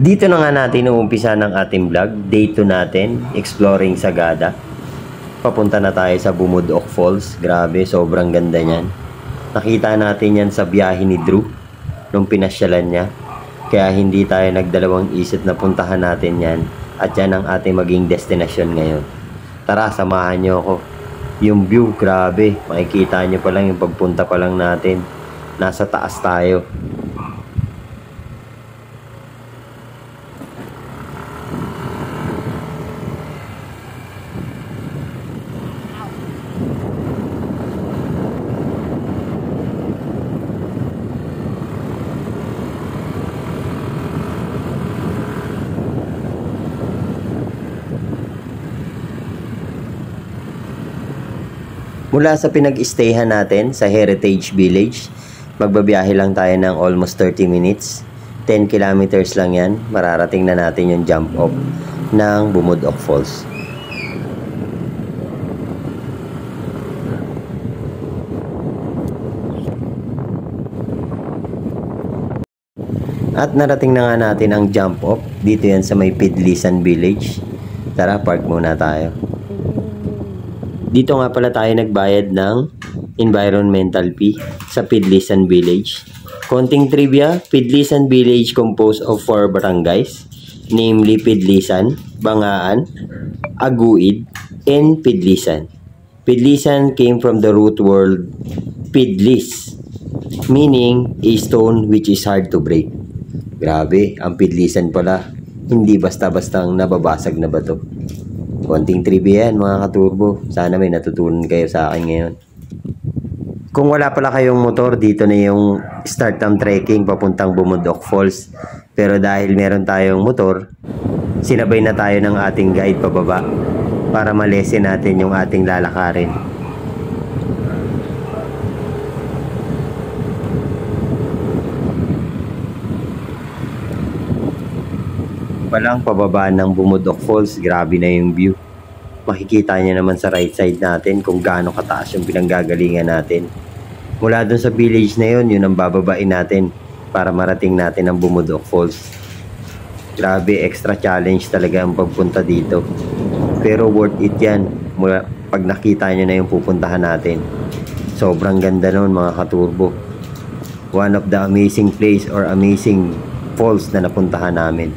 Dito na nga natin uumpisa ng ating vlog. Day 2 natin, exploring Sagada. Papunta na tayo sa Bumudok Falls. Grabe, sobrang ganda niyan. Nakita natin yan sa biyahe ni Drew nung pinasyalan niya. Kaya hindi tayo nagdalawang isip na puntahan natin yan. At yan ang ating maging destinasyon ngayon. Tara, samahan niyo ako. Yung view, grabe. Makikita niyo pa lang yung pagpunta pa lang natin. Nasa taas tayo. Mula sa pinag-stayhan natin sa Heritage Village, magbabiyahe lang tayo ng almost 30 minutes. 10 kilometers lang yan. Mararating na natin yung jump off ng Bumudok Falls. At narating na nga natin ang jump off. Dito yan sa may Pidlisan Village. Tara, park muna tayo. Dito nga pala tayo nagbayad ng environmental fee sa Pidlisan Village. Konting trivia, Pidlisan Village composed of 4 barangays, namely Pidlisan, Bangaan, Aguid, and Pidlisan. Pidlisan came from the root word Pidlis, meaning a stone which is hard to break. Grabe, ang Pidlisan pala, hindi basta-bastang nababasag na bato. Konting trivia yan mga katurbo. Sana may natutunan kayo sa akin ngayon. Kung wala pala kayong motor, dito na yung start ng trekking papuntang Bumudok Falls. Pero dahil meron tayong motor, sinabay na tayo ng ating guide pababa para malesen natin yung ating lalakarin. Palang pababa ng Bumudok Falls, grabe na yung view. Makikita niyo naman sa right side natin kung gaano kataas yung pinanggagalingan natin. Mula dun sa village na yun, yun ang bababain natin para marating natin ang Bumudok Falls. Grabe, extra challenge talaga ang pagpunta dito. Pero worth it yan pag nakita niyo na yung pupuntahan natin. Sobrang ganda nun mga katurbo. One of the amazing place or amazing falls na napuntahan namin.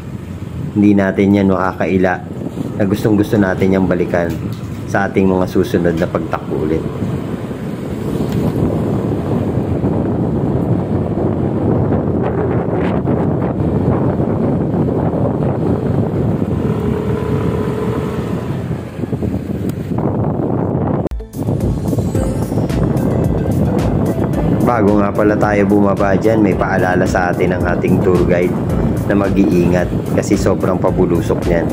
Hindi natin yan makakaila na gustong gusto natin yung balikan sa ating mga susunod na pagtakbo ulit. Bago nga pala tayo bumaba dyan, may paalala sa atin ang ating tour guide na mag-iingat kasi sobrang pabulusok niyan.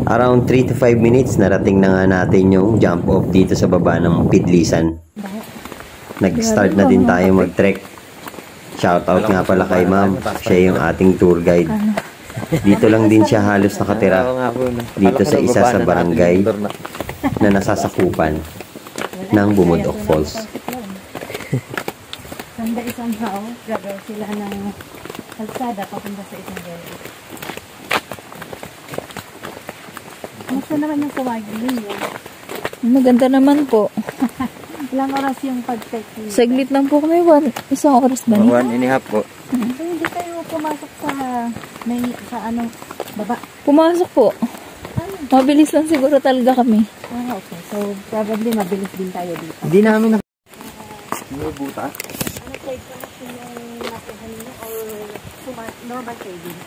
Around 3 to 5 minutes, narating na nga natin yung jump off dito sa baba ng Pidlisan. Nag-start na din tayo mag-trek. Shoutout nga pala kay ma'am. Siya yung ating tour guide. Dito lang din siya halos nakatira. Dito sa isa sa barangay na nasasakupan ng Bumudok Falls. Sanda isang hao, gagawin sila ng kalsada papunta sa isang gawin. Kamusta naman yung kumagin ninyo? Maganda naman po. Ilang oras yung pag-take? Saglit lang po kami. Isang oras ba niya? 1.5 po. So, hindi kayo pumasok sa anong baba? Pumasok po. Mabilis lang siguro talaga kami. Ah, okay. So, probably mabilis din tayo dito. Hindi namin na... May buta? Ano trade connection yung nakuha ninyo or normal trading?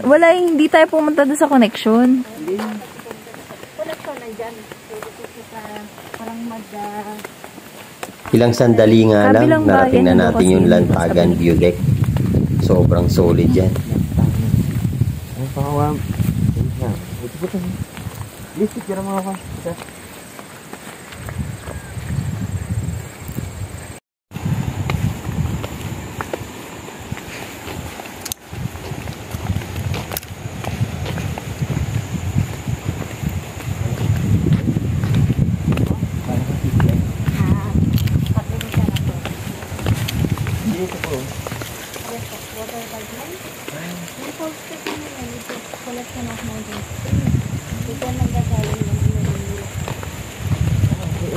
Wala, hindi tayo pumunta doon sa connection. Connection na dyan. So, dito sa parang Ilang sandali nga lang, Kabilang narating na bayan, natin kasi yung Lantagan view deck. Sobrang solid yan. Ay, pakawam. Buti-buti. Please, tira mga ka.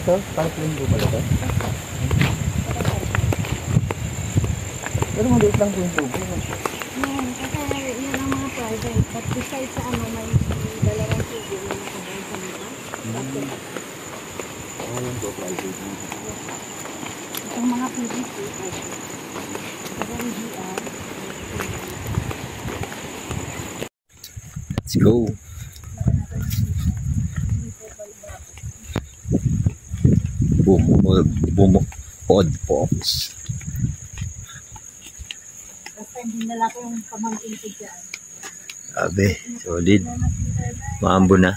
Ito, parang po ba ito? Pero maliit lang po yung tubo. Yan, kasi yun ang mga private. But besides sa may dalawang tubo na nakabahan sa mga. Yung po private. Itong mga PVC, dalawang GR. Let's go. Bumukod Pops. Basta hindi nala ko yung pamangkin ko dyan. Sabi, solid. Maambo na.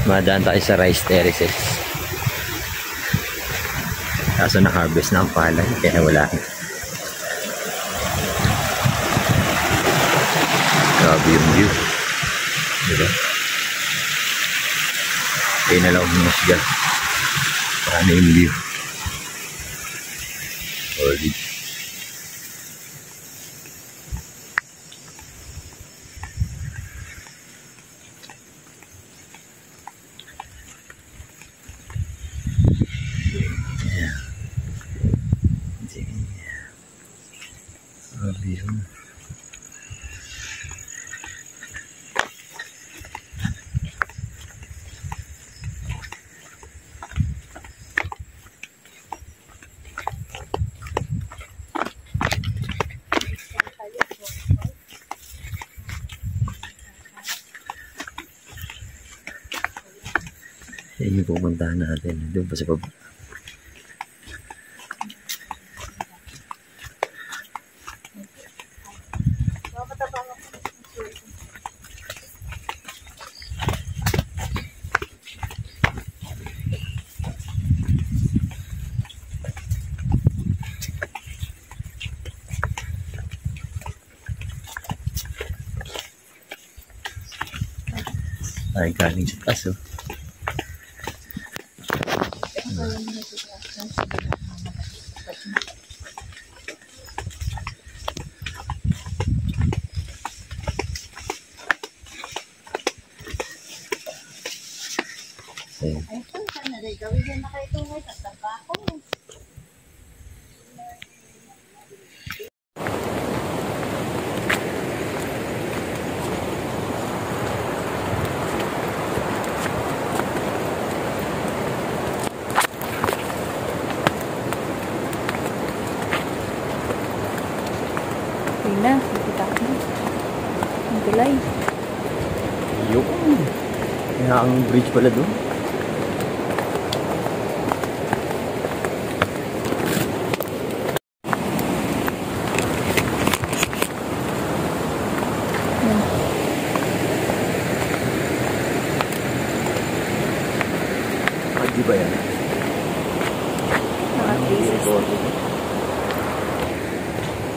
Madaan tayo sa rice terraces. Kaso na-harvest na ang palay, kaya wala. Grabe yung view. Diba? Kaya na lang umusga. Paano yung view? Solid. View. Yan yung pupuntahan natin. Doon pa sa baba. Ay, galing sa taas, oh. Ayun. Ay, saan na rin? Gawin din na kayo tungay sa tabako. Yun na, nakita ko na. Ang tulay. Yung. Kaya ang bridge pala doon.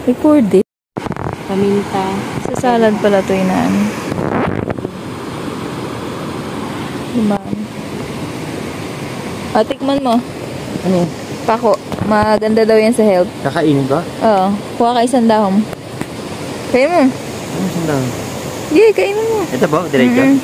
Record it. Paminta. Sa salad pala to inaan. Diba? Tikman mo. Ano? Pako. Maganda daw yan sa health. Kakainin ba? Oo. Kuha ka isang dahon. Kain mo. Ano sandang? Sige, kainin mo. Ito ba? Diretso? Mm-mm.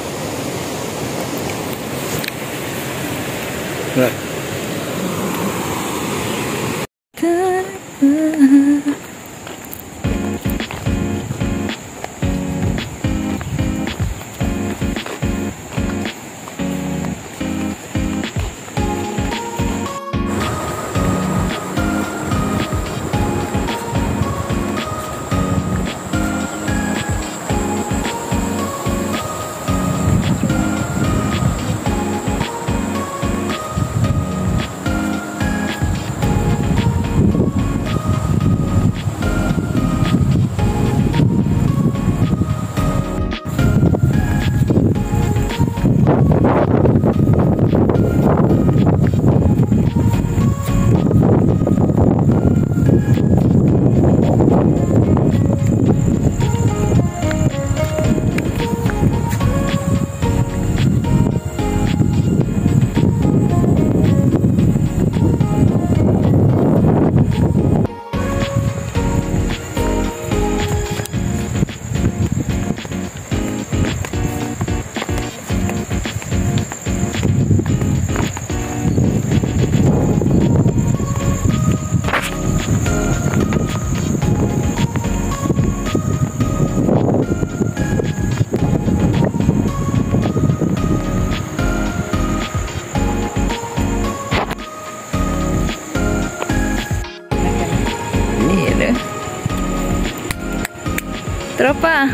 Tropa.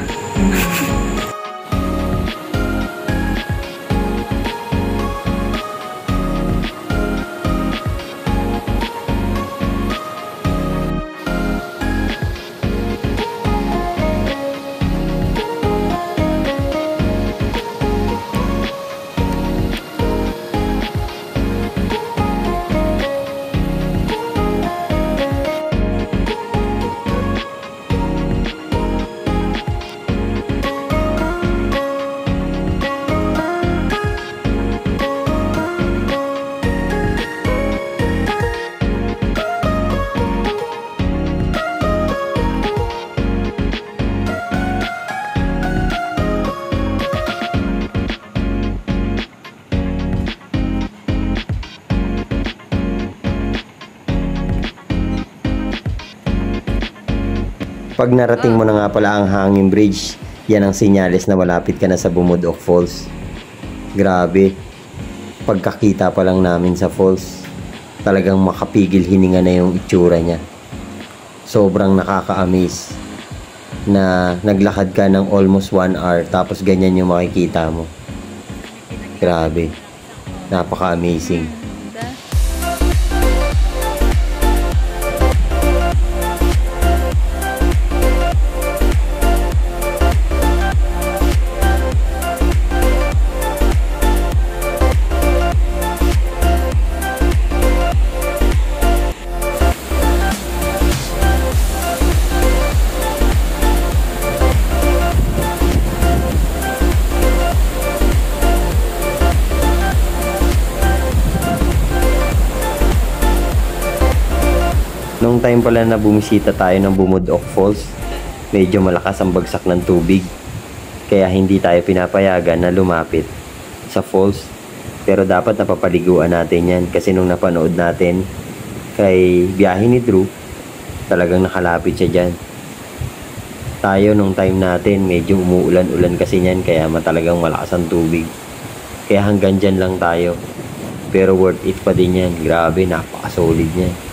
Pag narating mo na nga pala ang hanging bridge, yan ang sinyalis na malapit ka na sa Bumudok Falls. Grabe, pagkakita pa lang namin sa falls, talagang makapigil hininga na yung itsura niya. Sobrang nakaka-amaze na naglakad ka ng almost 1 hour tapos ganyan yung makikita mo. Grabe, napaka-amazing. Nung time pala na bumisita tayo ng Bumudok Falls, medyo malakas ang bagsak ng tubig. Kaya hindi tayo pinapayagan na lumapit sa falls. Pero dapat napapaliguan natin yan kasi nung napanood natin kay biyahe ni Drew, talagang nakalapit siya dyan. Tayo nung time natin, medyo umuulan-ulan kasi niyan kaya talagang malakas ang tubig. Kaya hanggang dyan lang tayo. Pero worth it pa din yan. Grabe, napaka-solid niyan.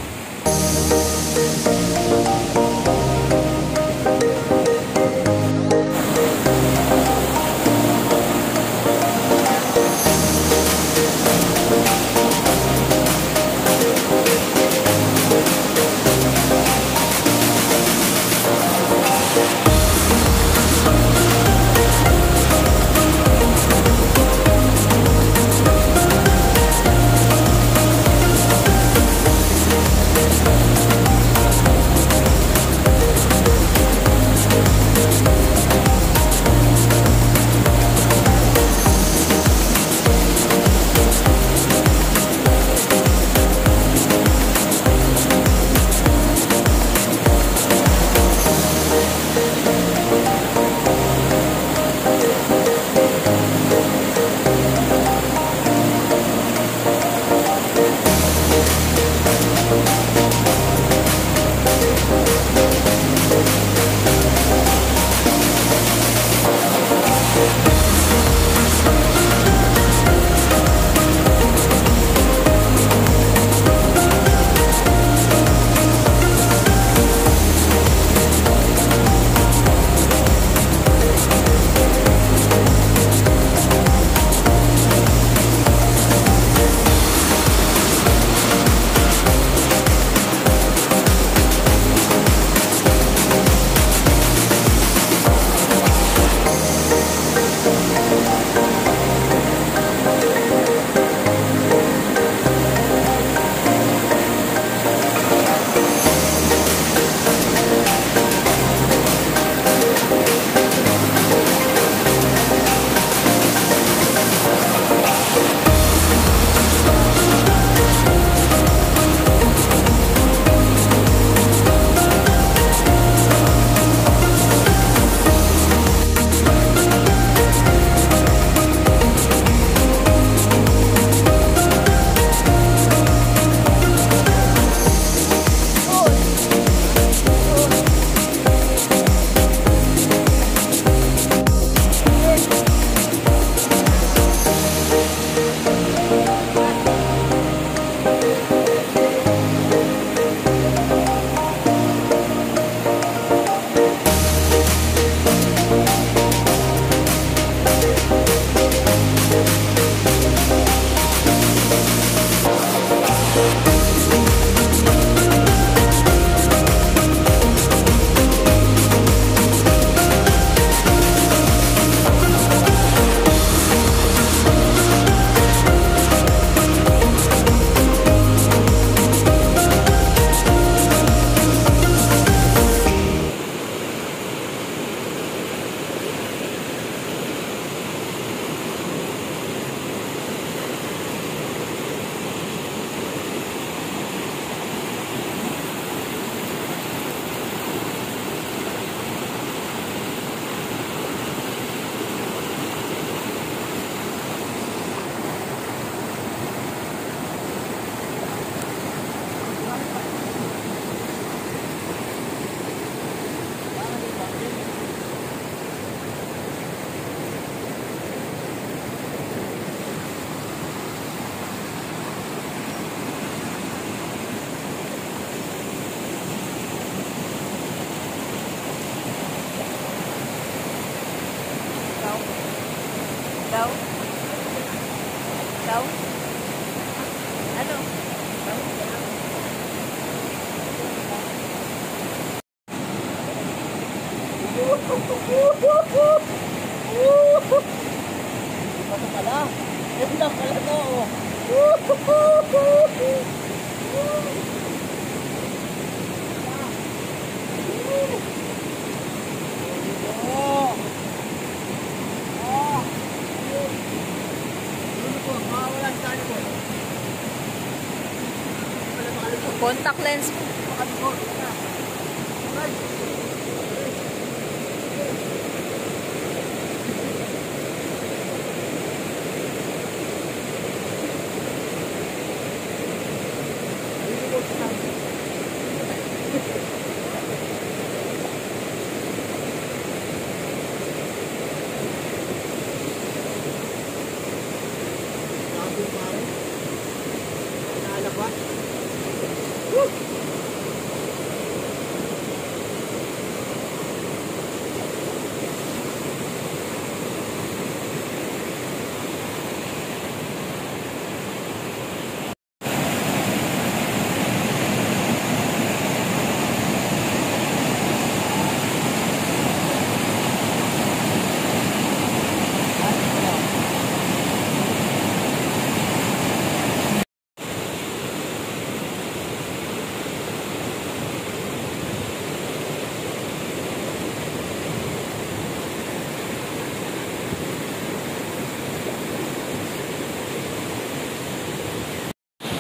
Ito pala. Ito na pala to. Contact lens mo.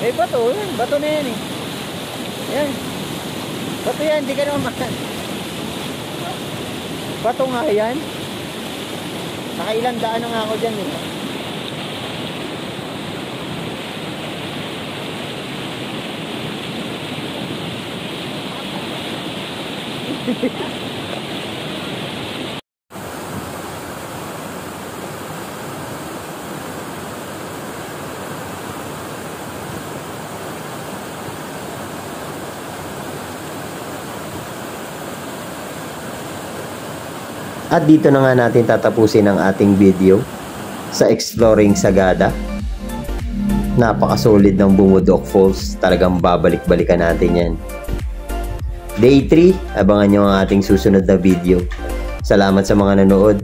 Eh, bato. Yan. Bato na yan eh. Yan. Bato yan. Hindi ka naman makan. Bato nga yan. Nakailang daan na nga ako dyan eh. At dito na nga natin tatapusin ang ating video sa Exploring Sagada. Napakasolid ng Bumudok Falls. Talagang babalik-balikan natin yan. Day 3, abangan nyo ang ating susunod na video. Salamat sa mga nanood.